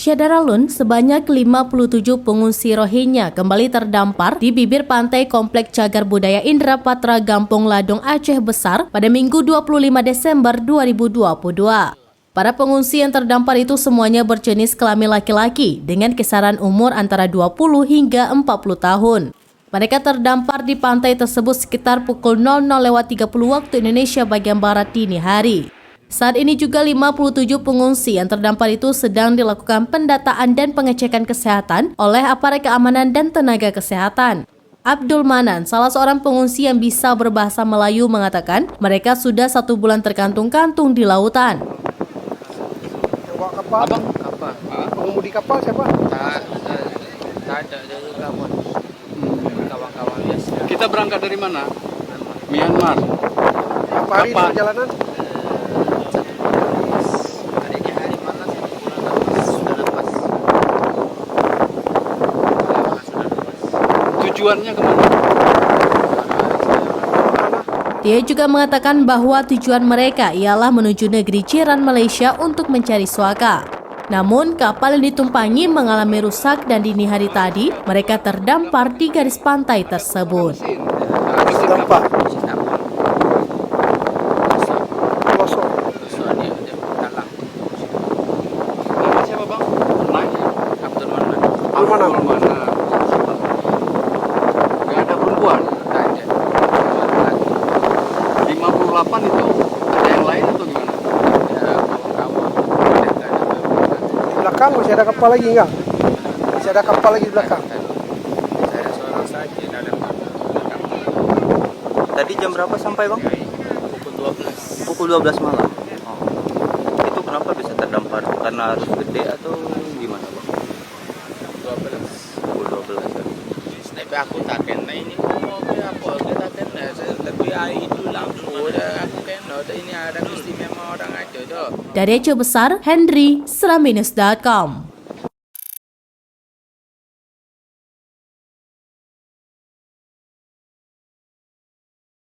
Syadaralun, sebanyak 57 pengungsi Rohingya kembali terdampar di bibir pantai Komplek Cagar Budaya Indra Patra Gampong Ladong, Aceh Besar pada Minggu 25 Desember 2022. Para pengungsi yang terdampar itu semuanya berjenis kelamin laki-laki dengan kisaran umur antara 20 hingga 40 tahun. Mereka terdampar di pantai tersebut sekitar pukul 00.30 waktu Indonesia bagian Barat dini hari. Saat ini juga 57 pengungsi yang terdampar itu sedang dilakukan pendataan dan pengecekan kesehatan oleh aparat keamanan dan tenaga kesehatan. Abdul Manan, salah seorang pengungsi yang bisa berbahasa Melayu, mengatakan mereka sudah 1 bulan terkantung-kantung di lautan. Bawa kapal? Abang, kapal. Pengemudi kapal siapa? Tak ada dari kawan. Kawan-kawan biasa. Kita berangkat dari mana? Myanmar. Berapa hari Kapal. perjalanan? Hari ini hari mana? 1 bulan lepas. Sudah lepas. Sudah lepas. Tujuannya kemana? Dia juga mengatakan bahwa tujuan mereka ialah menuju negeri jiran Malaysia untuk mencari suaka. Namun, kapal yang ditumpangi mengalami rusak dan dini hari tadi, mereka terdampar di garis pantai tersebut. Dampak. Pelosok. Nama siapa bang? Abdul Manan. Mana? Gak ada perempuan? Tak ada. 58 itu ada yang lain atau gimana? Ya, kawan-kawan. Di belakang masih ada kapal lagi enggak? Masih ada kapal lagi di belakang. Saya seorang saja, tidak ada belakang. Tadi jam berapa sampai bang? Pukul 12. Pukul 12 malam. Oh. Itu kenapa bisa terdampar? Karena arus gede atau gimana bang? 12. Pukul 12 ya. Tapi aku tak kena ini mau apa kita kena lebih air itu langsung udah aku kena ini ada istimewa orang aja tuh. Dari Aceh Besar, Henry, Selaminus.com.